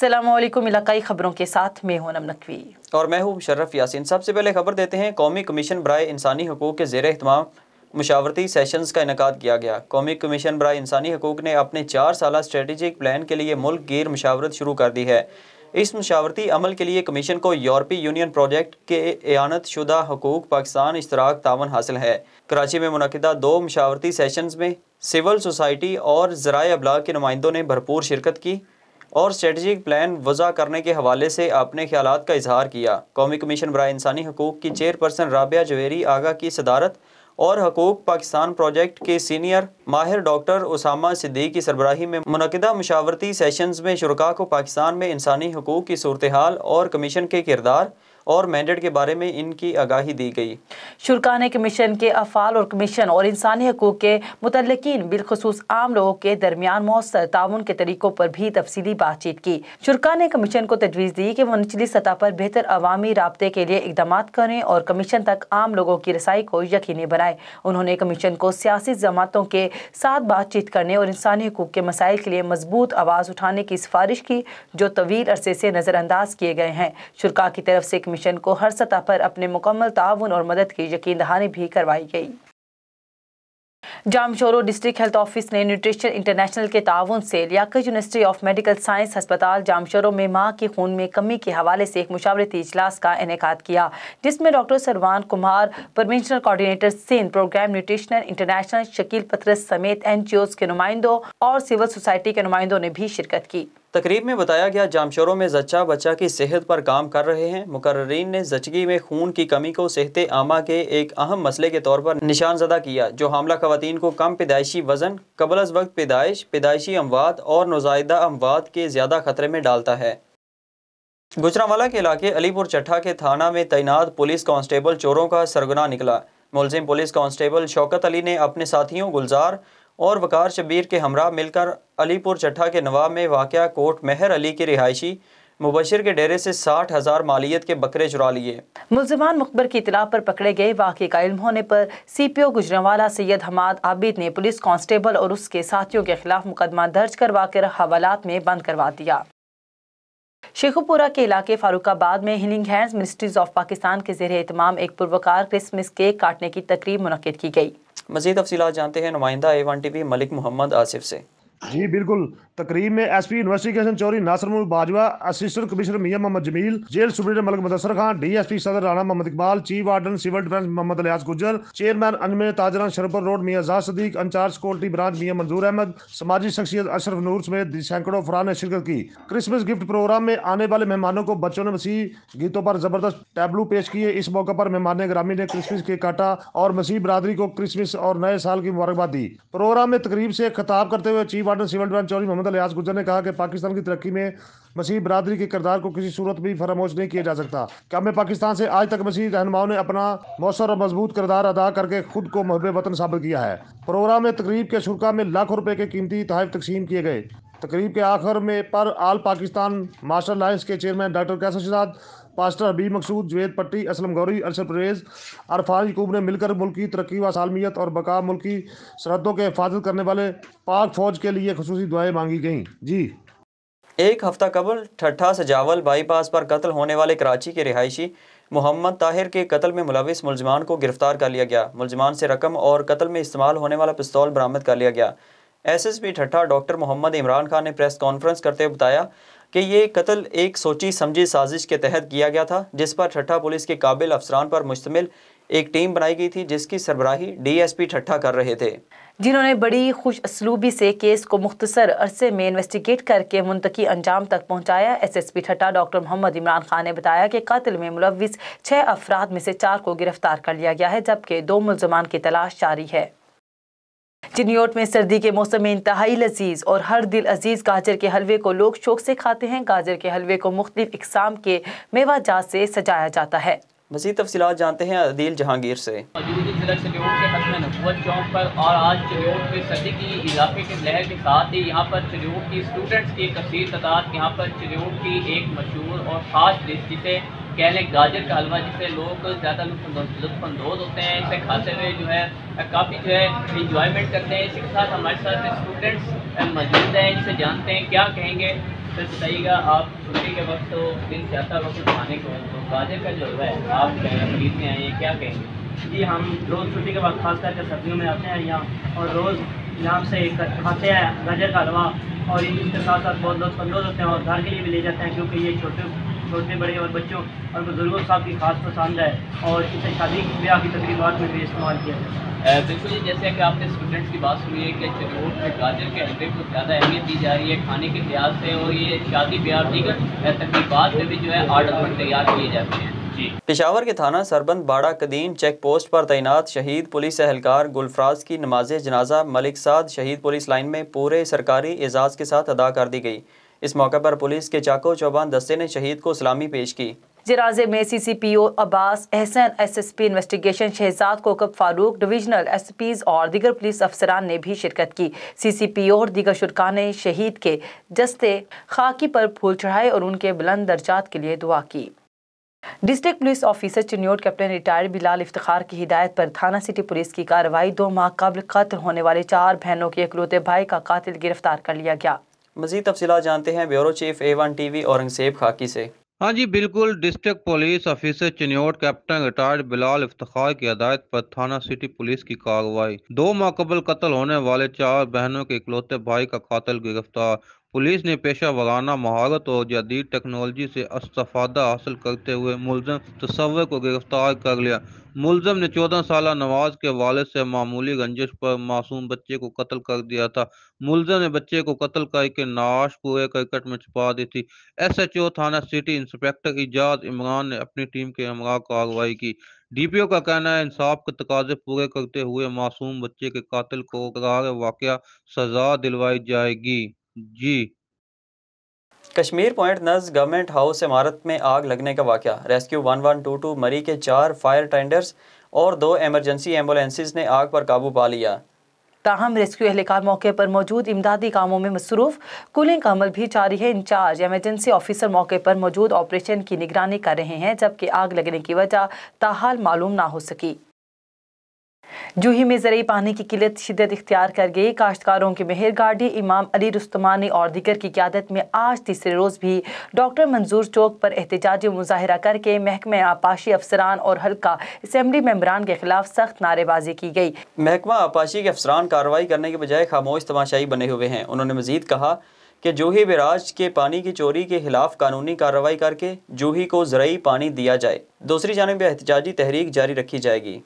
अस्सलामुअलैकुम। इलाकाई खबरों के साथ मैं हूं नम नकवी और मैं हूं मुशर्रफ यासीन। सबसे पहले खबर देते हैं। कौमी कमीशन बराए इंसानी हकूक़ के ज़ेर एहतमाम मुशावरती सेशंस का इनेकाद किया गया। कौमी कमीशन बराए इंसानी हकूक़ ने अपने 4 साला स्ट्रेटजिक प्लान के लिए मुल्क गिर मुशावरत शुरू कर दी है। इस मुशावरती अमल के लिए कमीशन को यूरोपीय यूनियन प्रोजेक्ट के एआनत शुदा हकूक़ पाकिस्तान इश्तराक तावन हासिल है। कराची में मुनक़िदा 2 मुशावरती सेशंस में सिविल सोसाइटी और ज़राए अबलाग के नुमाइंदों ने भरपूर शिरकत की और स्ट्रेटजिक प्लान वज़ा करने के हवाले से अपने ख्यालात का इजहार किया। कौमी कमीशन बराए इंसानी हकूक़ की चेयरपर्सन राबिया जवेरी आगा की सदारत और हकूक़ पाकिस्तान प्रोजेक्ट के सीनियर माहिर डॉक्टर उसामा सिद्दीक़ की सरबराही में मुनक़िदा मुशावरती सेशंस में शुरका को पाकिस्तान में इंसानी हकूक़ की सूरत हाल और कमीशन के किरदार और मैंडेट के बारे में इनकी आगाही दी गई। शुरका ने कमीशन के अफ़ाल और कमीशन और इंसानी हकूक़ के मुतल्लिकीन बिलखुसूस आम लोगों के दरमियान मौसर ताउन के तरीक़ों पर भी तफसीली बातचीत की। शुरका ने कमीशन को तजवीज़ दी कि वह निचली सतह पर बेहतर अवामी राब्ते के लिए इक़दाम करें और कमीशन तक आम लोगों की रसाई को यकीनी बनाए। उन्होंने कमीशन को सियासी जमातों के साथ बातचीत करने और इंसानी हकूक़ के मसाइल के लिए मजबूत आवाज़ उठाने की सिफारिश की, जो तवील अरसे से नज़रअंदाज किए गए हैं। शुरका की तरफ से कमीशन को हर सतह पर अपने मुकम्मल ताउन और मदद की यकीन दहानी भी करवाई गई। जामशोरो डिस्ट्रिक्ट हेल्थ ऑफिस ने न्यूट्रिशन इंटरनेशनल के ताउन से Liaquat university of medical science अस्पताल जामशोरो में माँ के खून में कमी के हवाले से एक मुशावरती इजलास का इनेकाद किया, जिसमें doctor Sarwan Kumar, provincial coordinator Sindh programme nutrition international, Shakeel Patras समेत NGOs के नुमाइंदों और सिविल सोसाइटी के नुमाइंदों ने भी शिरकत की। तकरीब में बताया गया, जामशोरों में जच्चा बच्चा की सेहत पर काम कर रहे हैं। मुकर्ररीन ने जच्चगी में खून की कमी को सेहत आमा के एक अहम मसले के तौर पर निशानजदा किया, जो हामला खवातीन को कम पैदाइशी वजन, कबल अज़ वक्त पैदाइश, पैदाइशी अमवात और नौज़ायदा अमवात के ज़्यादा खतरे में डालता है। गुजरांवाला के इलाके अलीपुर चट्ठा के थाना में तैनात पुलिस कांस्टेबल चोरों का सरगना निकला। मुलजिम पुलिस कांस्टेबल शौकत अली ने अपने साथियों गुलजार और वकार शब्बीर के हमरा मिलकर अलीपुर चट्ठा के नवाब में वाक़या कोट मेहर अली के रिहायशी मुबशिर के डेरे से 60,000 मालियत के बकरे चुरा लिए। मुलजिमान मुखबर की इतला पर पकड़े गए। वाक़े का इल्म होने पर CPO गुजरांवाला सैयद हमाद आबिद ने पुलिस कांस्टेबल और उसके साथियों के खिलाफ मुकदमा दर्ज करवा कर हवालात में बंद करवा दिया। शेखुपुरा के इलाके फारूकाबाद में healing hands ministries of Pakistan के ज़ेर एहतमाम एक पुरवकार क्रिसमस केक काटने की तकरीब मुनक्किद की गई। मज़ीद तफसीलात जानते हैं नुमाइंदा A1 TV मलिक मोहम्मद आसिफ से। जी बिल्कुल। तकरीब में SP इन्वेस्टिगेशन चोरी Nasir Bajwa, assistant commissioner Mian Mohammad Jamil, jail superintendent Malik Mudassar Khan, DSP सदर Rana Mohammad Iqbal, chief warden civil defence Mohammad Ilyas Gujjar, chairman अनमे ताजरान शरफर रोड मियां जाज Sadiq, incharge security branch Mian Manzoor Ahmad, समाजी शख्सियत अशरफ नूर समेत सैकड़ों अफराद ने शिरकत की। क्रिसमस गिफ्ट प्रोग्राम में आने वाले मेहमानों को बच्चों ने मसीह गीतों पर जबरदस्त टैबलू पेश किए। इस मौके पर मेहमान ग्रामी ने क्रिसमस केक काटा और मसीह बरादरी को क्रिसमस और नए साल की मुबारकबाद दी। प्रोग्राम में तकरीब से खिताब करते हुए chief warden civil defence Chaudhry Muhammad Ilyas Gujjar ने कहा कि पाकिस्तान की तरक्की में मसीह बरादरी के किरदार को किसी सूरत भी फरामोश नहीं किया जा सकता। क्या पाकिस्तान से आज तक मसीह रहनुमाओं ने अपना मौसर और मजबूत किरदार अदा करके खुद को मुहब्बे वतन साबित किया है। प्रोग्राम में तकरीब के शुरका में लाखों रुपए के कीमती तोहफे तकसीम किए गए। तकरीब के आखिर में पर आल पाकिस्तान मास्टर लायंस के चेयरमैन डॉक्टर कैसर शहजाद, पास्टर हबीब मकसूद, जुवेद पट्टी, असलम गौरी, अरशद परवेज, अरफान यकूब ने मिलकर मुल्क की तरक्की व सालमियत और बका मुल्की सरहदों के हिफाजत करने वाले पाक फौज के लिए खुसूसी दुआएं मांगी गईं। जी, एक हफ्ता कबल ठट्ठा सजावल बाईपास पर कत्ल होने वाले कराची के रिहायशी मोहम्मद ताहिर के कत्ल में मुलविस मुलजमान को गिरफ्तार कर लिया गया। मुलजमान से रकम और कत्ल में इस्तेमाल होने वाला पिस्तौल बरामद कर लिया गया। SSP ठट्ठा डॉक्टर मोहम्मद इमरान खान ने प्रेस कॉन्फ्रेंस करते हुए बताया कि ये कत्ल एक सोची समझी साजिश के तहत किया गया था, जिस पर ठट्ठा पुलिस के काबिल अफसरान पर मुश्तमिल एक टीम बनाई गई थी, जिसकी सरबराही DSP ठट्ठा कर रहे थे, जिन्होंने बड़ी खुश असलूबी से केस को मुख्तसर अरसे में इन्वेस्टिगेट करके मुंतकी अंजाम तक पहुंचाया। SSP ठट्ठा डॉक्टर मोहम्मद इमरान खान ने बताया कि कत्ल में मुलविस 6 अफराद में से 4 को गिरफ्तार कर लिया गया है, जबकि 2 मुलजमान की तलाश जारी है। चिन्योट में सर्दी के मौसम में इंतहाई लजीज और हर दिल अजीज गाजर के हलवे को लोग शौक से खाते हैं। गाजर के हलवे को मुख्तलिफ इकसाम के मेवा जात से सजाया जाता है। मज़ीद तफसीलात जानते हैं अदील जहांगीर से। मौजूद जिला चिन्योट के हस्म नबुव्वत चौक पर और आज चिन्योट में सर्दी की इजाफे के लहर के साथ ही यहाँ पर चिन्योट की स्टूडेंट्स की कसीर तादाद यहाँ पर चिन्योट की एक मशहूर और ख़ास डिश जिसे कह लें गाजर का हलवा, जिससे लोग ज़्यादा लुत्फ़अंदोज़ होते हैं। इसे खाते हुए जो है काफ़ी जो है इंजॉयमेंट करते हैं। इसी के साथ हमारे साथ स्टूडेंट्स मौजूद हैं, इनसे जानते हैं क्या कहेंगे सर बताइएगा, आप छुट्टी के वक्त तो दिन जाता वक्त खाने को तो गाजर का जो है आप खरीदने आए हैं, क्या कहेंगे? जी, हम रोज़ छुट्टी के वक्त खास करके सर्दियों में आते हैं यहाँ और रोज़ यहाँ से खाते हैं गाजर का हलवा और इसके साथ साथ बहुत लुत्फ़अंदोज़ होते हैं और घर के लिए भी ले जाते हैं, क्योंकि ये छोटे बड़े और बच्चों और बुजुर्गों साहब की खास पसंद है और इसे शादी ब्याह की तकरीबात में भी इस्तेमाल किया जाता है। बिल्कुल जी, जैसे कि आपने स्टूडेंट्स की बात सुनी है कि चरियोट में गाजर के हलवे को ज़्यादा अहमियत दी जा रही है खाने के लिहाज से, और ये शादी ब्याह दीगर तकरीबात में भी जो है आर्डर पर तैयार किए जाते हैं। पेशावर के थाना सरबंद बाड़ा कदीम चेक पोस्ट पर तैनात शहीद पुलिस एहलकार गुलफराज की नमाज जनाजा मलिक साद शहीद पुलिस लाइन में पूरे सरकारी एजाज़ के साथ अदा कर दी गई। इस मौके पर पुलिस के चाको चौबान दस्ते ने शहीद को सलामी पेश की। जनाजे में CCPO Abbas Ahsan, SSP investigation Shahzad Kokab Farooq, divisional SPs और दीगर पुलिस अफसरान ने भी शिरकत की। CCPO और दीगर शुरका ने शहीद के जस्ते खाकी पर फूल चढ़ाए और उनके बुलंद दर्जात के लिए दुआ की। District police officer Chiniot captain retired Bilal Iftikhar की हिदायत पर थाना सिटी पुलिस की कार्रवाई 2 माह कबल कत्ल होने वाले 4 बहनों के इकलौते भाई का कातिल गिरफ्तार कर लिया गया। मजीद तफसीलात जानते हैं bureau chief A1 TV Aurangzeb खाकी से। हाँ जी बिल्कुल, district police officer Chiniot captain retired Bilal Iftikhar की हदायत पर थाना सिटी पुलिस की कार्रवाई 2 माह कबल कत्ल होने वाले 4 बहनों के इकलौते भाई का कातिल गिरफ्तार। पुलिस ने पेशा वराना महारत और जदीद टेक्नोलॉजी से इस्तेफादा हासिल करते हुए मुलजम तस्वर को गिरफ्तार कर लिया। मुलजम ने 14 साल नवाज के वालिद से मामूली रंजिश पर मासूम बच्चे को कत्ल कर दिया था। मुलजम ने बच्चे को कत्ल करके नाश पूरे करकट में छुपा दी थी। SHO थाना सिटी इंस्पेक्टर इजाज इमरान ने अपनी टीम के हमरा कार्रवाई की। DPO का कहना है इंसाफ के तकाजे पूरे करते हुए मासूम बच्चे के कातिल को करार वाकया सजा दिलवाई जाएगी। जी। कश्मीर पॉइंट नज़ गवर्नमेंट हाउस इमारत में आग लगने का वाकया। रेस्क्यू 1122 मरी के 4 फायर टेंडर्स और 2 एमरजेंसी एम्बुलेंसेज ने आग पर काबू पा लिया। ताहम रेस्क्यू एहलकार मौके पर मौजूद इमदादी कामों में मसरूफ, कूलिंग का अमल भी जारी है। इंचार्ज एमरजेंसी ऑफिसर मौके पर मौजूद ऑपरेशन की निगरानी कर रहे हैं, जबकि आग लगने की वजह ताहाल मालूम ना हो सकी। जूही में ज़रूरी पानी की किल्लत शिद्दत इख्तियार कर गई। काश्तकारों की मेहर गार्डी इमाम अली रुस्तमानी और दीगर की क़यादत में आज तीसरे रोज़ भी डॉक्टर मंजूर चौक पर एहतजाजी मुजाहिरा करके महकमा आपाशी अफसरान और हल्का असम्बली मेंबरान के खिलाफ सख्त नारेबाजी की गई। महकमा आपाशी के अफसरान कार्रवाई करने के बजाय खामोश तमाशाई बने हुए हैं। उन्होंने मजीद कहा कि जूही बैराज के पानी की चोरी के खिलाफ कानूनी कार्रवाई करके जूही को ज़रूरी पानी दिया जाए। दूसरी जानिब एहतजाजी तहरीक जारी रखी जाएगी।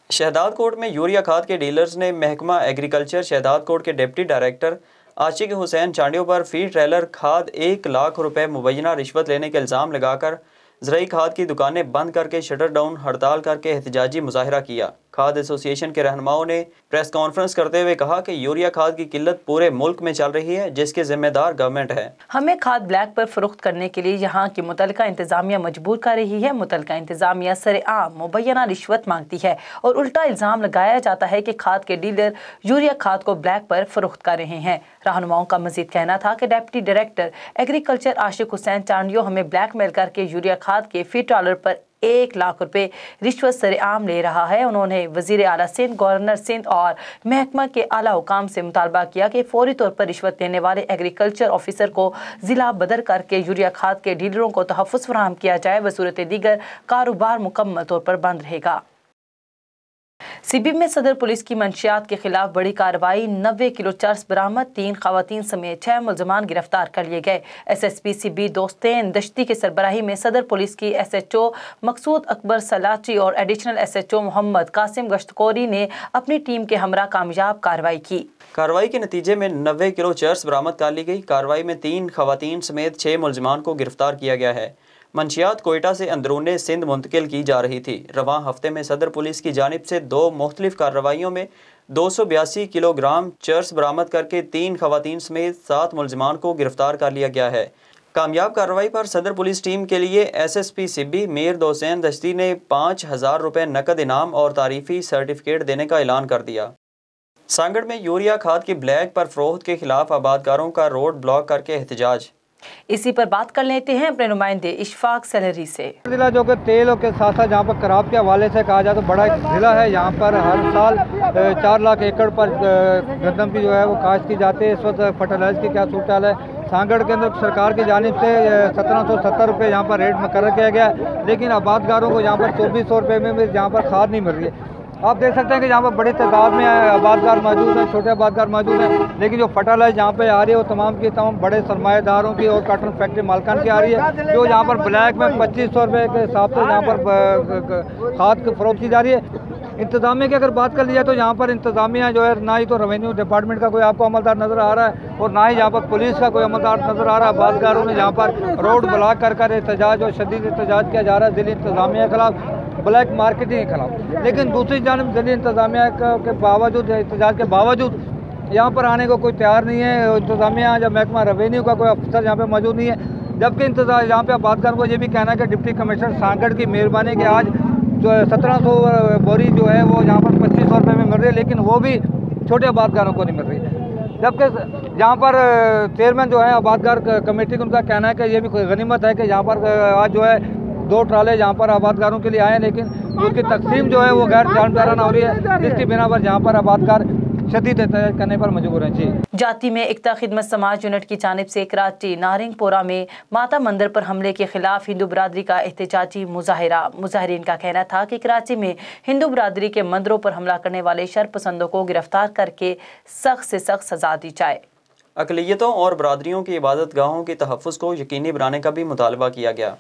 शहदाद कोट में यूरिया खाद के डीलर्स ने महकमा एग्रीकल्चर शहदाद कोट के डिप्टी डायरेक्टर आशिक हुसैन चांडियों पर फी ट्रेलर खाद 1 लाख रुपए मुबैना रिश्वत लेने के इल्ज़ाम लगाकर ज़रूरी खाद की दुकानें बंद करके शटर डाउन हड़ताल करके एहतजाजी मुजाहिरा किया। खाद एसोसिएशन के रहनुमाओं ने प्रेस कॉन्फ्रेंस करते हुए कहा कि यूरिया खाद की किल्लत पूरे मुल्क में चल रही है, जिसके जिम्मेदार गवर्नमेंट है। हमें खाद ब्लैक पर फरोख्त करने के लिए यहाँ की मुतलका इंतजामिया मजबूर कर रही है। मुतलका इंतजामिया सरेआम मुबैना रिश्वत मांगती है और उल्टा इल्ज़ाम लगाया जाता है कि खाद के डीलर यूरिया खाद को ब्लैक पर फरोख्त कर रहे हैं। रहनुमाओं का मजीद कहना था कि डिप्टी डायरेक्टर एग्रीकल्चर आशिक हुसैन चांडियों हमें ब्लैकमेल करके यूरिया खाद के फी ट्रेलर पर 1 लाख रुपए रिश्वत सरेआम ले रहा है। उन्होंने वजीर आला सिंध, गवर्नर सिंध और महकमा के आला हुकाम से मुतालबा किया कि फौरी तौर पर रिश्वत देने वाले एग्रीकल्चर ऑफिसर को जिला बदर करके यूरिया खाद के डीलरों को तहफ़्फ़ुज़ फराहम किया जाए। बसूरत दीगर कारोबार मुकम्मल तौर पर बंद रहेगा। सीबी में सदर पुलिस की मंशियात के खिलाफ बड़ी कार्रवाई, 90 किलो चर्स बरामद, 3 खवातीन समेत 6 मुलजमान गिरफ्तार कर लिए गए। SSP CB दोस्तेन दश्ती के सरबराही में सदर पुलिस की SHO मकसूद अकबर सलाची और एडिशनल SHO मोहम्मद कासिम गश्तकोरी ने अपनी टीम के हमरा कामयाब कार्रवाई की। कार्रवाई के नतीजे में 90 किलो चर्स बरामद कर ली गई। कार्रवाई में 3 खवातीन समेत 6 मुलजमान को गिरफ्तार किया गया है। मंशियात कोयटा से अंदरूने सिंध मुंतकिल की जा रही थी। रवां हफ्ते में सदर पुलिस की जानिब से 2 मुख्तलिफ कार्रवाइयों में 282 किलोग्राम चर्स बरामद करके 3 खवातीन समेत 7 मुलजमान को गिरफ्तार कर लिया गया है। कामयाब कार्रवाई पर सदर पुलिस टीम के लिए SSP CB मीर दोसैन दश्ती ने 5000 रुपये नकद इनाम और तारीफी सर्टिफिकेट देने का ऐलान कर दिया। सांगड़ में यूरिया खाद की ब्लैक पर फरोख्त के खिलाफ आबादकारों का रोड ब्लॉक करके एहतजाज। इसी पर बात कर लेते हैं अपने नुमाइंदे इशफाक सैलरी से। जिला जो कि तेल के साथ साथ जहाँ पर खराब के हवाले से कहा जाए तो बड़ा एक जिला है। यहाँ पर हर साल 4 लाख एकड़ पर गंदम की जो है वो काश्त की जाती है। इस वक्त फर्टिलाइजर की क्या सूरत है, सांगड़ के अंदर सरकार की जानिब से 1770 रुपये यहाँ पर रेट मुकर्रर किया गया है, लेकिन आबादगारों को यहाँ पर 2400 रुपये में भी यहाँ पर खाद नहीं मिल रही है। आप देख सकते हैं कि यहाँ पर बड़ी तादाद में आबादगार मौजूद हैं, छोटे आबादगार मौजूद हैं, लेकिन जो फर्टिलाइज यहाँ पे आ रही है वो तमाम की तमाम बड़े सरमाएदारों की और कॉटन फैक्ट्री मालकान की आ रही है, जो यहाँ पर ब्लैक में 2500 रुपये के हिसाब से यहाँ पर खाद फरोख्त की जा रही है। इंतज़ामिया की अगर बात कर ली जाए तो यहाँ पर इंतज़ामिया जो है ना ही तो रेवेन्यू डिपार्टमेंट का कोई आपको अमलदार नज़र आ रहा है और ना ही यहाँ पर पुलिस का कोई अमलदार नज़र आ रहा है। आबादगारों ने यहाँ पर रोड ब्लॉक कर एहतजाज और शदीद एहतजाज किया जा रहा है ज़िली इंतज़ामिया के खिलाफ, ब्लैक मार्केटिंग के खिलाफ। लेकिन दूसरी जानिब ज़िली इंतज़ामिया के बावजूद, एहतजाज के बावजूद यहाँ पर आने को कोई तैयार नहीं है। इंतज़ामिया या महकमा रेवेन्यू का कोई अफसर यहाँ पर मौजूद नहीं है, जबकि इंतजार यहाँ पे आबादगार को ये भी कहना है कि डिप्टी कमिश्नर सांगड़ की मेहरबानी के आज जो 1700 बोरी जो है वो यहाँ पर 2500 रुपये में मिल रही है, लेकिन वो भी छोटे आबादगारों को नहीं मिल रही है। जबकि यहाँ पर चेयरमैन जो है आबादगार कमेटी का उनका कहना है कि ये भी कोई गनीमत है कि यहाँ पर आज जो है 2 ट्राले यहाँ पर आबादगारों के लिए आए हैं, लेकिन उसकी तकसीम जो है वो गैर जानबदाराना हो रही है, जिसकी बिना पर यहाँ पर आबादगार शदीद एहतजाज करने पर मजबूर हैं। जी जाती में एकता खिदमत समाज यूनिट की जानिब से कराची नारिंगपुरा में माता मंदिर पर हमले के खिलाफ हिंदू बरादरी का एहतजाजी मुजाहिरा। मुजाहिरीन का कहना था कि कराची में हिंदू बरादरी के मंदिरों पर हमला करने वाले शरपसंदों को गिरफ्तार करके सख्त से सख्त सजा दी जाए। अक़लियतों और बरादरियों की इबादत गाहों के तहफ़्फ़ुज़ को यकीनी बनाने का भी मुतालबा किया गया।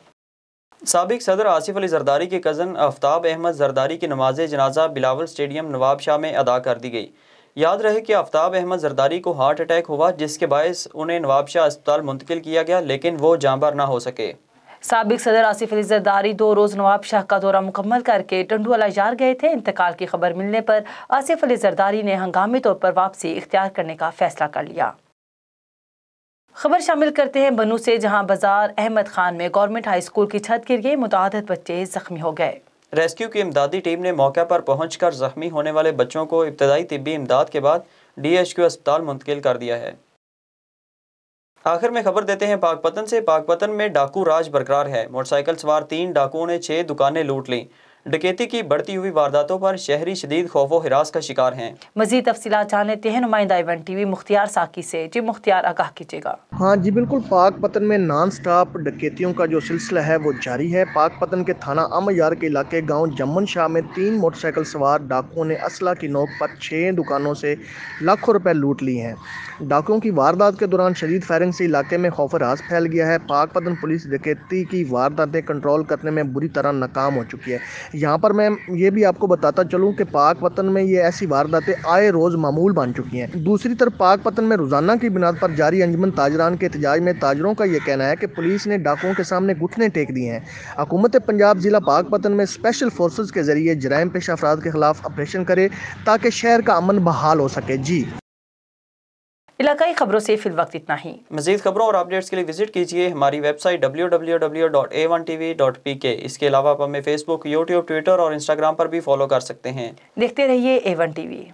साबिक सदर आसिफ अली जरदारी के कज़न आफ्ताब अहमद जरदारी की नमाज जनाजा बिलावल स्टेडियम नवाब शाह में अदा कर दी गई। याद रहे कि आफ्ताब अहमद जरदारी को हार्ट अटैक हुआ, जिसके बायस उन्हें नवाब शाह अस्पताल मुंतकिल किया गया, लेकिन वो जांबार ना हो सके। साबिक सदर आसिफ अली जरदारी 2 रोज़ नवाब शाह का दौरा मुकम्मल करके टंडुआला जार गए थे। इंतकाल की खबर मिलने पर आसिफ अली जरदारी ने हंगामी तौर पर वापसी इख्तियार करने का फैसला कर लिया। खबर शामिल करते हैं बनू से, जहां बाजार अहमद खान में गवर्नमेंट हाई स्कूल की छत गिर गई, मुतादिद बच्चे जख्मी हो गए। रेस्क्यू की इमदादी टीम ने मौके पर पहुंचकर जख्मी होने वाले बच्चों को इब्तदाई तिब्बी इमदाद के बाद DHQ अस्पताल मुंतकिल कर दिया है। आखिर में खबर देते हैं पाकपतन से। पाकपतन में डाकू राज बरकरार है। मोटरसाइकिल सवार 3 डाकुओं ने 6 दुकानें लूट लीं। डकैती की बढ़ती हुई वारदातों पर शहरी शदीद खौफो हिरास का शिकार हैं। मजीद तफसीलात जान लेते हैं नुमाइंदा इवेंट TV मुख्तियार साकी से। जी मुख्तियार, आगाह कीजिएगा। हाँ जी बिल्कुल, पाकपतन में नॉन स्टॉप डकैतियों का जो सिलसिला है वो जारी है। पाकपतन के थाना अमयार के इलाके गांव जम्मन शाह में 3 मोटरसाइकिल सवार डाकुओं ने असला की नोक पर 6 दुकानों से लाखों रुपए लूट लिए हैं। डाकुओं की वारदात के दौरान शदीद फायरिंग से इलाके में खौफ राज फैल गया है। पाकपतन पुलिस डकैती की वारदातें कंट्रोल करने में बुरी तरह नाकाम हो चुकी है। यहाँ पर मैं ये भी आपको बताता चलूँ कि पाकपतन में ये ऐसी वारदातें आए रोज़ मामूल बन चुकी हैं। दूसरी तरफ पाकपतन में रोज़ाना की बुनियाद पर जारी अंजुमन ताजरान के एहतजाज में ताजरों का ये कहना है कि पुलिस ने डाकुओं के सामने घुटने टेक दिए हैं। हुकूमत पंजाब ज़िला पाकपतन में स्पेशल फोर्सेस के जरिए जराइम पेश अफराद के खिलाफ ऑपरेशन करे ताकि शहर का अमन बहाल हो सके। जी इलाकाई खबरों से फिल वक्त इतना ही। मज़ीद खबरों और अपडेट्स के लिए विजिट कीजिए हमारी वेबसाइट www.a1tv.pk। इसके अलावा आप हमें फेसबुक, यूट्यूब, ट्विटर और इंस्टाग्राम पर भी फॉलो कर सकते हैं। देखते रहिए A1 TV।